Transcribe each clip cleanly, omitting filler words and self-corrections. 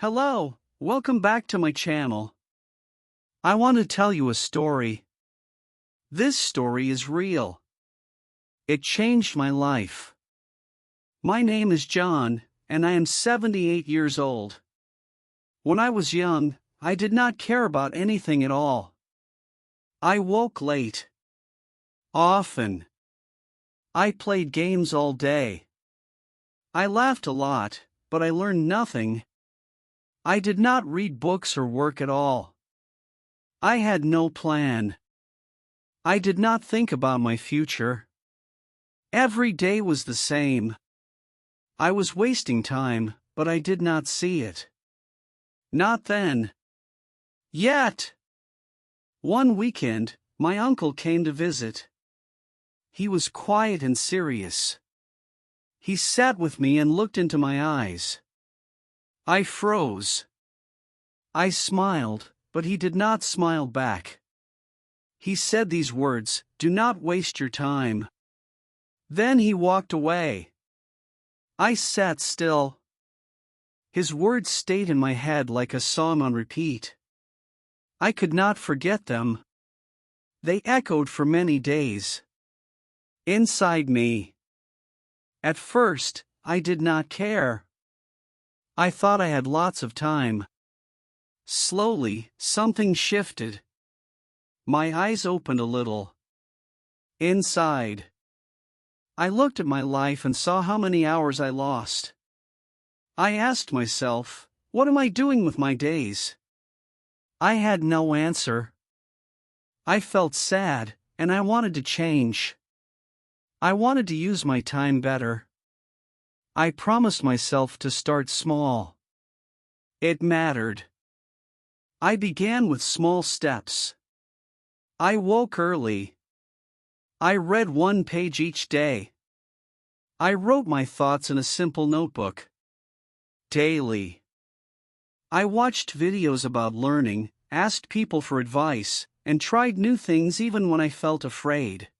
Hello, welcome back to my channel. I want to tell you a story. This story is real. It changed my life. My name is John, and I am 78 years old. When I was young, I did not care about anything at all. I woke late. Often. I played games all day. I laughed a lot, but I learned nothing. I did not read books or work at all. I had no plan. I did not think about my future. Every day was the same. I was wasting time, but I did not see it. Not then. Yet. One weekend, my uncle came to visit. He was quiet and serious. He sat with me and looked into my eyes. I froze. I smiled, but he did not smile back. He said these words, "Do not waste your time." Then he walked away. I sat still. His words stayed in my head like a song on repeat. I could not forget them. They echoed for many days. Inside me. At first, I did not care. I thought I had lots of time. Slowly, something shifted. My eyes opened a little. Inside. I looked at my life and saw how many hours I lost. I asked myself, what am I doing with my days? I had no answer. I felt sad, and I wanted to change. I wanted to use my time better. I promised myself to start small. It mattered. I began with small steps. I woke early. I read one page each day. I wrote my thoughts in a simple notebook. Daily. I watched videos about learning, asked people for advice, and tried new things even when I felt afraid.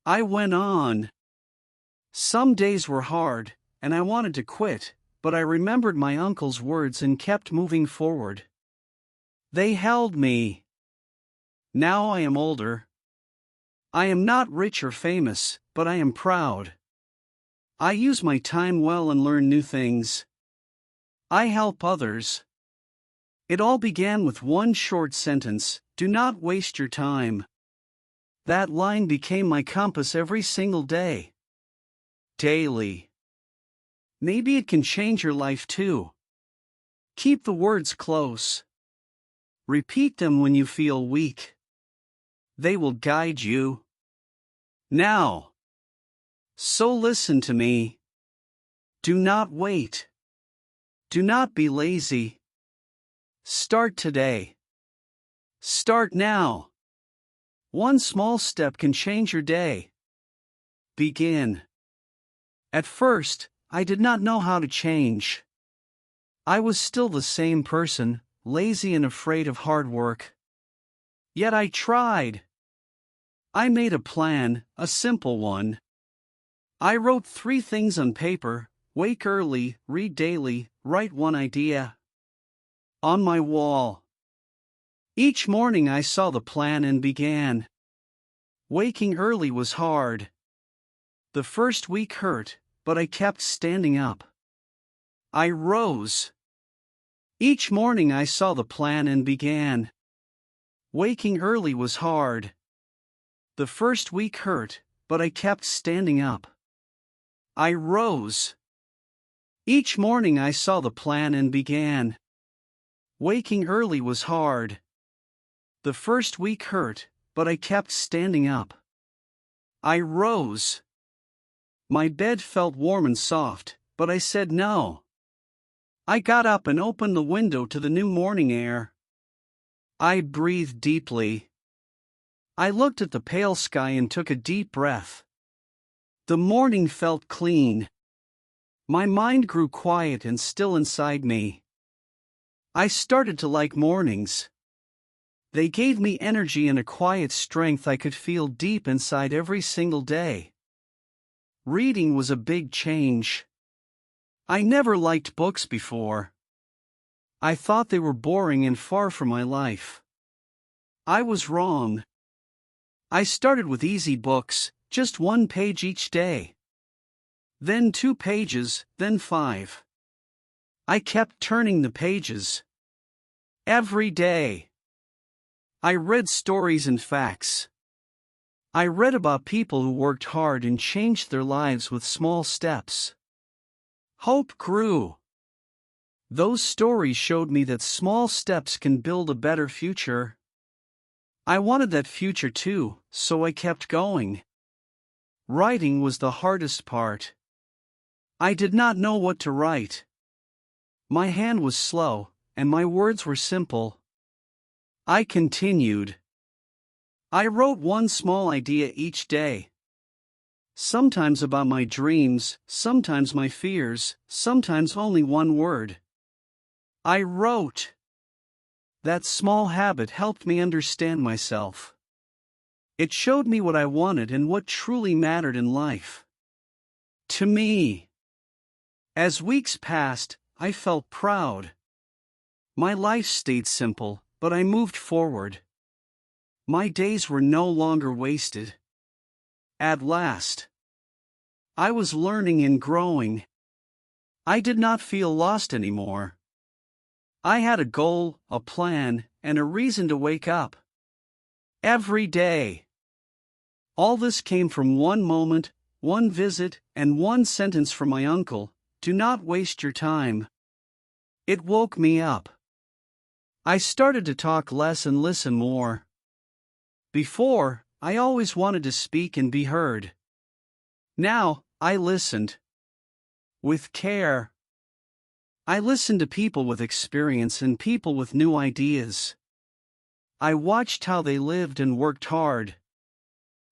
I went on. Some days were hard, and I wanted to quit, but I remembered my uncle's words and kept moving forward. They held me. Now I am older. I am not rich or famous, but I am proud. I use my time well and learn new things. I help others. It all began with one short sentence, "Do not waste your time." That line became my compass every single day. Daily. Maybe it can change your life too. Keep the words close. Repeat them when you feel weak. They will guide you. Now. So listen to me. Do not wait. Do not be lazy. Start today. Start now. One small step can change your day. Begin. At first, I did not know how to change. I was still the same person, lazy and afraid of hard work. Yet I tried. I made a plan, a simple one. I wrote 3 things on paper: wake early, read daily, write one idea. On my wall. Each morning I saw the plan and began. Waking early was hard. The first week hurt, but I kept standing up. I rose. Each morning I saw the plan and began. Waking early was hard. The first week hurt, but I kept standing up. I rose. Each morning I saw the plan and began. Waking early was hard. The first week hurt, but I kept standing up. I rose. My bed felt warm and soft, but I said no. I got up and opened the window to the new morning air. I breathed deeply. I looked at the pale sky and took a deep breath. The morning felt clean. My mind grew quiet and still inside me. I started to like mornings. They gave me energy and a quiet strength I could feel deep inside every single day. Reading was a big change. I never liked books before. I thought they were boring and far from my life. I was wrong. I started with easy books, just 1 page each day. Then 2 pages, then 5. I kept turning the pages. Every day. I read stories and facts. I read about people who worked hard and changed their lives with small steps. Hope grew. Those stories showed me that small steps can build a better future. I wanted that future too, so I kept going. Writing was the hardest part. I did not know what to write. My hand was slow, and my words were simple. I continued. I wrote one small idea each day. Sometimes about my dreams, sometimes my fears, sometimes only one word. I wrote. That small habit helped me understand myself. It showed me what I wanted and what truly mattered in life. To me. As weeks passed, I felt proud. My life stayed simple, but I moved forward. My days were no longer wasted. At last. I was learning and growing. I did not feel lost anymore. I had a goal, a plan, and a reason to wake up. Every day. All this came from one moment, one visit, and one sentence from my uncle: "Do not waste your time." It woke me up. I started to talk less and listen more. Before, I always wanted to speak and be heard. Now, I listened. With care. I listened to people with experience and people with new ideas. I watched how they lived and worked hard.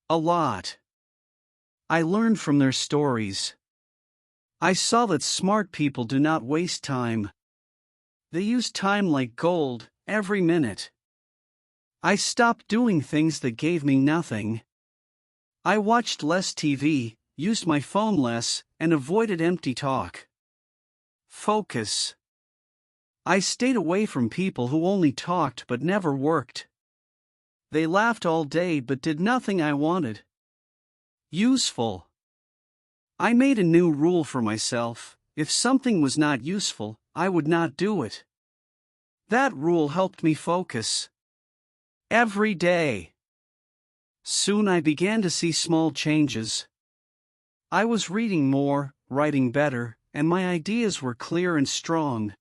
A lot. I learned from their stories. I saw that smart people do not waste time. They use time like gold, every minute. I stopped doing things that gave me nothing. I watched less TV, used my phone less, and avoided empty talk. Focus. I stayed away from people who only talked but never worked. They laughed all day but did nothing I wanted. Useful. I made a new rule for myself: if something was not useful, I would not do it. That rule helped me focus. Every day. Soon I began to see small changes. I was reading more, writing better, and my ideas were clear and strong.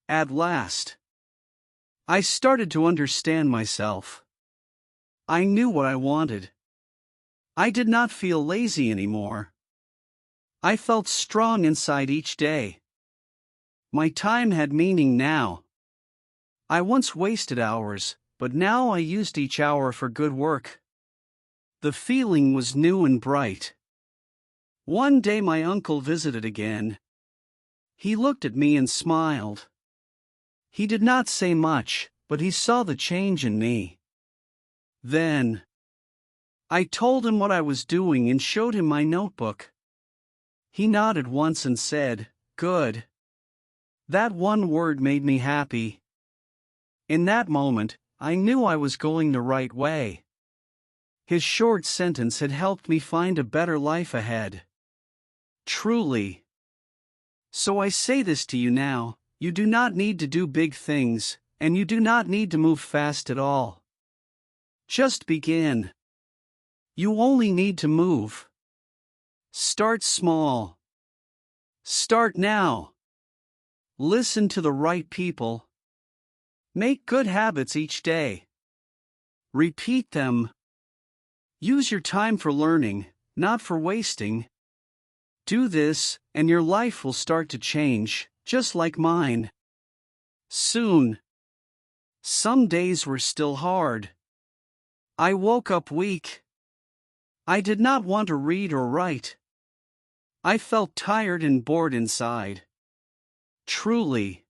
At last. I started to understand myself. I knew what I wanted. I did not feel lazy anymore. I felt strong inside each day. My time had meaning now. I once wasted hours, but now I used each hour for good work. The feeling was new and bright. One day my uncle visited again. He looked at me and smiled. He did not say much, but he saw the change in me. Then, I told him what I was doing and showed him my notebook. He nodded once and said, "Good." That one word made me happy. In that moment, I knew I was going the right way. His short sentence had helped me find a better life ahead. Truly. So I say this to you now: you do not need to do big things, and you do not need to move fast at all. Just begin. You only need to move. Start small. Start now. Listen to the right people. Make good habits each day. Repeat them. Use your time for learning, not for wasting. Do this, and your life will start to change, just like mine. Soon. Some days were still hard. I woke up weak. I did not want to read or write. I felt tired and bored inside. Truly.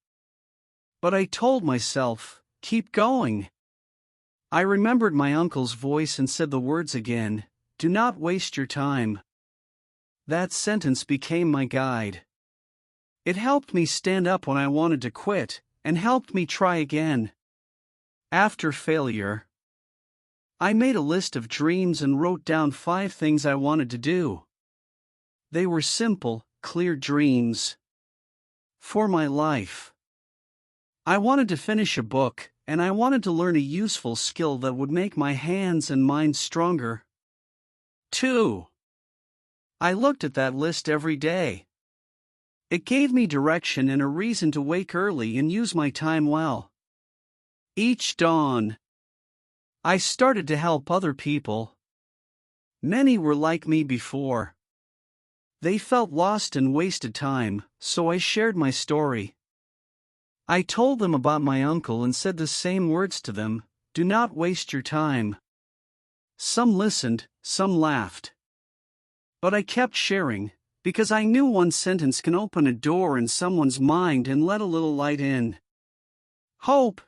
But I told myself, keep going. I remembered my uncle's voice and said the words again: "Do not waste your time." That sentence became my guide. It helped me stand up when I wanted to quit, and helped me try again. After failure, I made a list of dreams and wrote down 5 things I wanted to do. They were simple, clear dreams for my life. I wanted to finish a book, and I wanted to learn a useful skill that would make my hands and mind stronger. 2. I looked at that list every day. It gave me direction and a reason to wake early and use my time well. Each dawn, I started to help other people. Many were like me before. They felt lost and wasted time, so I shared my story. I told them about my uncle and said the same words to them: do not waste your time. Some listened, some laughed. But I kept sharing, because I knew one sentence can open a door in someone's mind and let a little light in. Hope.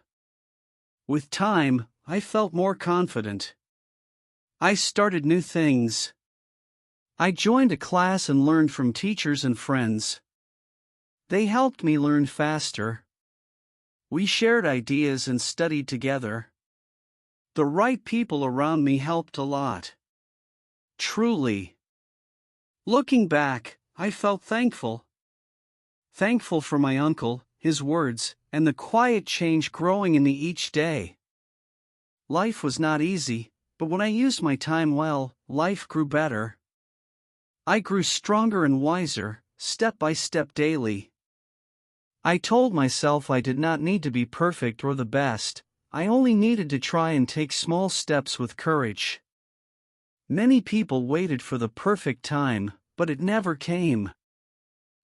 With time, I felt more confident. I started new things. I joined a class and learned from teachers and friends. They helped me learn faster. We shared ideas and studied together. The right people around me helped a lot. Truly. Looking back, I felt thankful. Thankful for my uncle, his words, and the quiet change growing in me each day. Life was not easy, but when I used my time well, life grew better. I grew stronger and wiser, step by step daily. I told myself I did not need to be perfect or the best, I only needed to try and take small steps with courage. Many people waited for the perfect time, but it never came.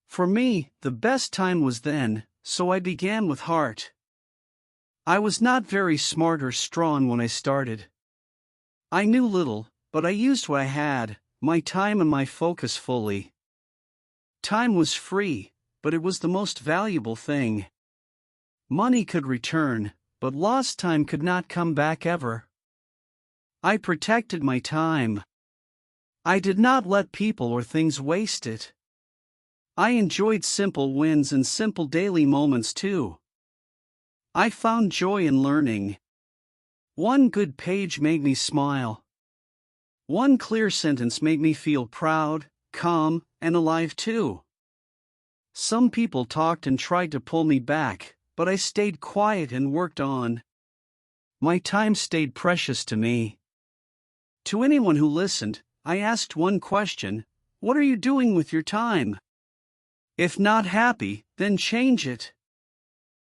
For me, the best time was then, so I began with heart. I was not very smart or strong when I started. I knew little, but I used what I had, my time and my focus fully. Time was free, but it was the most valuable thing. Money could return, but lost time could not come back ever. I protected my time. I did not let people or things waste it. I enjoyed simple wins and simple daily moments too. I found joy in learning. One good page made me smile. One clear sentence made me feel proud, calm, and alive too. Some people talked and tried to pull me back, but I stayed quiet and worked on. My time stayed precious to me. To anyone who listened, I asked one question: what are you doing with your time? If not happy, then change it.